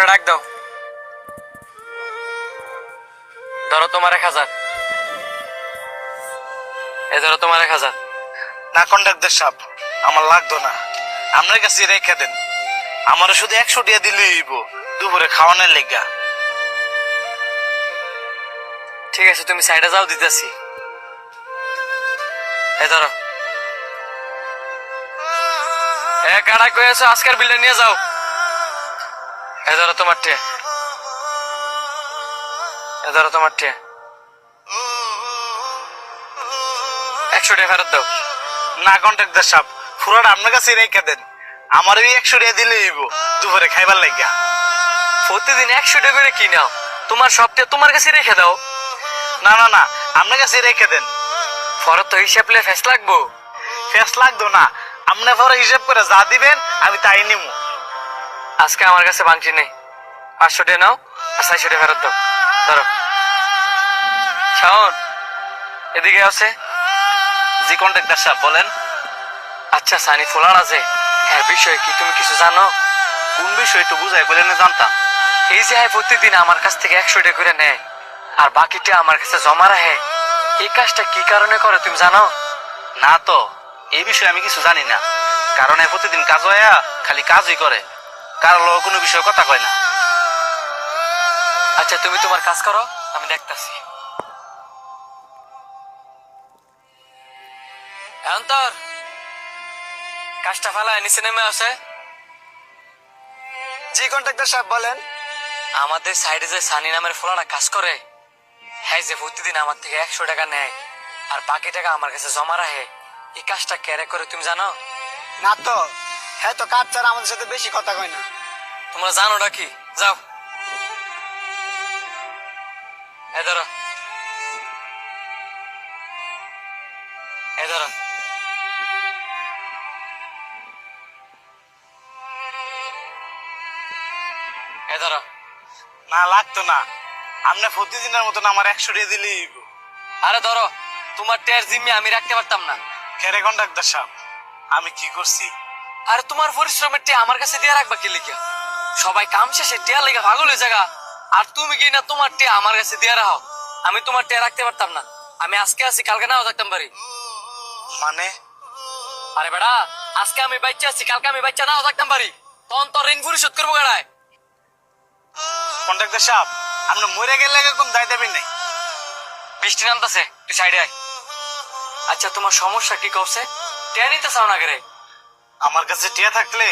করে ডাক দাও। ধরো তোমার 1000। এই ধরো তোমার 1000। না কন্ডাক্টর সাহেব, আমার লাগতো না, আপনার কাছে রেখে দেন। আমারও শুধু 100 টাকা দিলেই হইব দুপুরে খাওয়ানোর লেগা। ঠিক আছে, তুমি সাইডে যাও, দিতেছি। এই ধরো। কাড়া কয়েছো, আজকের বিলটা নিয়ে যাও। এই ধরো তোমার টে। এই ধরো তোমার টে। 100 টাকা ফেরত দাও। না কন্ডাক্টর সাহেব, পুরোটা আপনার কাছে রেখে দেন। আমার ওই 100 টাকা দিলেই হইব দুপুরে খাইবার লেগা। প্রতিদিন 100 টাকা করে কি নাও? তোমার সবটা তোমার কাছে রেখে দাও। না না না, আপনার কাছে রেখে দেন। পরে তো হিসাব লে ফেস লাগবো। ফেস লাগতো না, আপনি পরে হিসাব করে যা দিবেন আমি তাই নিব। আজকে আমার কাছে বাংশি নেই। 500 টাকা নাও আর 400 টাকা ফেরত দাও। ধরো। শাওন, এদিকে আছে। জি কন্ডাক্টর সাহেব, বলেন। আচ্ছা, সানি ফোলার আছে, হ্যাঁ বিষয় কি তুমি কিছু জানো? কোন বিষয় তো বুঝাই বলে না জানতাম। এই যে প্রতিদিন আমার কাছ থেকে 100 টাকা করে নেয় আর বাকিটা আমার কাছে জমা রাখে, এই কাজটা কি কারণে করে তুমি জানো? না তো, এই বিষয়ে আমি কিছু জানি না। কারণ এ প্রতিদিন কাজ হয়, খালি কাজই করে, কারো লোক কোনো বিষয়ে কথা কয় না। আচ্ছা, তুমি তোমার কাজ করো, আমি দেখতাছি। এখন তোর কাজটা ফেলায় নিচে নেমে আসে। জি কন্ডাক্টর সাহেব, বলেন। আমাদের সাইডে যে সানি নামের ফোলাটা কাজ করে, হ্যাঁ যে প্রতিদিন আমার থেকে 100 টাকা নেয় আর বাকি টাকা আমার কাছে জমা রাখে, এই কাজটা কেড়ে করে তুমি জানো? না তো, হ্যাঁ তো কাজ ছাড়া আমাদের সাথে বেশি কথা কয় না। তোমরা জানোটা কি? যাও। এই ধরো। এই ধরো। এই ধরো। না লাগতো না, আপনি প্রতিদিনের মতন আমার 100 টাকা দিলেই হইব। আরে ধরো, তোমার টের জিম্মি আমি রাখতে পারতাম না। কেরে কন্ডাক্টর সাহেব, আমি কি করছি? আরে তোমার পরিশ্রমের টিয়া আমার কাছে দিয়ে রাখবা কি লিখা? সবাই কাম শেষে টিয়া লেগে পাগল হয়ে জায়গা, আর তুমি কি না তোমার টিয়া আমার কাছে দিয়ে রাখো? আমি তোমার টিয়া রাখতে পারতাম না। আমি আজকে আছি, কালকে নাও থাকতাম পারি। মানে? আরে বেড়া, আজকে আমি বাচ্চা আছি, কালকে আমি বাচ্চা নাও থাকতাম পারি। তখন তোর ঋণ পরিশোধ করবো গাড়ায়। কন্ডাক্টর সাহেব, আপনি মরে গেলে কোন দায় দেবেন নাই। বৃষ্টি নামতেছে, তুই সাইডে আয়। আচ্ছা, তোমার সমস্যা কি করছে? টিয়া নিতে চাও না রে? আমার কাছে টিয়া থাকলে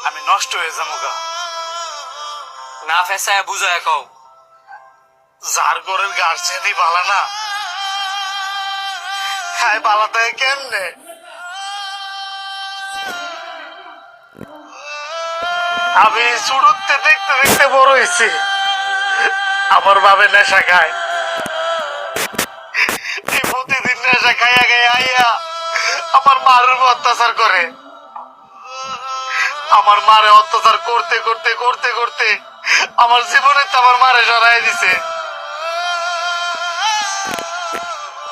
আমি নষ্ট হয়ে যাবো গা। না ফেসায় বুঝায় কও। যার ঘরের গার্জেনই ভালো না, খায় ভালো থাকে কেমনে? আমি শুরুতে দেখতে দেখতে বড় হয়েছি। আমার বাবে নেশা খায়, এই প্রতিদিন নেশা খাইয়া খাইয়া আইয়া আমার মার উপর অত্যাচার করে। আমার মারে অত্যাচার করতে করতে করতে করতে আমার জীবনে তো আমার মারে সরাই দিছে।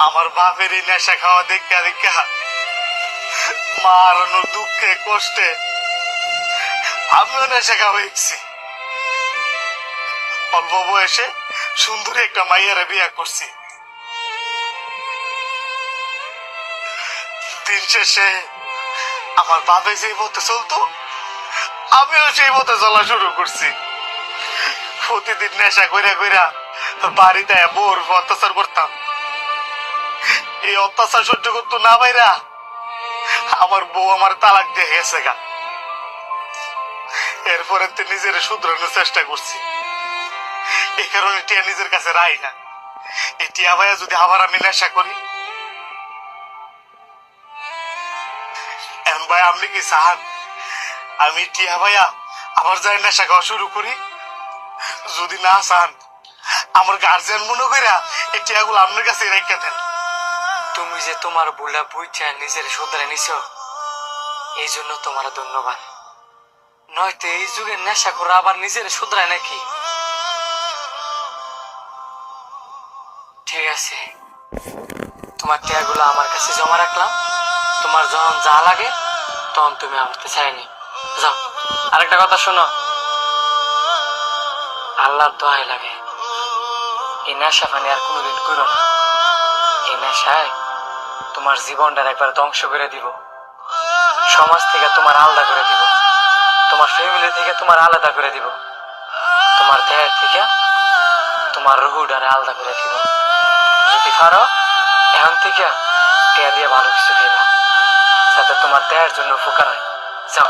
আমার বাপের এই নেশা খাওয়া দেখা দেখা মার দুঃখে কষ্টে আমিও নেশা খাওয়া হয়েছি। অল্প বয়সে সুন্দরী একটা মাইয়ারে বিয়ে করছি। দিন শেষে আমার বাপে যেই পথে চলতো আমিও সেই পথে চলা শুরু করছি। প্রতিদিন নেশা কইরা কইরা বাড়িতে বোর অত্যাচার করতাম। এই অত্যাচার সহ্য করতো না ভাইরা আমার বউ আমার তালাক দিয়ে গেছে গা। এরপরে নিজের শুধরানোর চেষ্টা করছি। এই কারণে টিয়া নিজের কাছে রাই না। এই টিয়া ভাইয়া যদি আবার আমি নেশা করি, এখন ভাই আপনি কি চান আমি টিয়া ভাইয়া আবার যাই নেশা খাওয়া শুরু করি? যদি না চান আমার গার্জিয়ান মনে কইরা এই টিয়াগুলো আপনার কাছে রেখে দেন। তুমি যে তোমার বুলা বুঝা নিজের শুধরে নিছ, এই জন্য তোমার ধন্যবাদ। নয়তো এই যুগে নেশা করে আবার নিজের শুধরায় নাকি? ঠিক আছে, তোমার টিয়াগুলো আমার কাছে জমা রাখলাম। তোমার যখন যা লাগে তখন তুমি আমার চাইনি। যাও। আরেকটা কথা শোনো, আল্লাহর দোহাই লাগে, এই নেশা পানি আর কোনোদিন করো না। এই নেশায় তোমার জীবনটার একবার ধ্বংস করে দিব, সমাজ থেকে তোমার আলাদা করে দিব, তোমার ফ্যামিলি থেকে তোমার আলাদা করে দিব, তোমার দেহের থেকে তোমার রুহুটারে আলাদা করে দিব। যদি পারো এখন থেকে টিয়া দিয়ে ভালো কিছু খাইবা, যাতে তোমার দেহের জন্য উপকার হয়। যাও।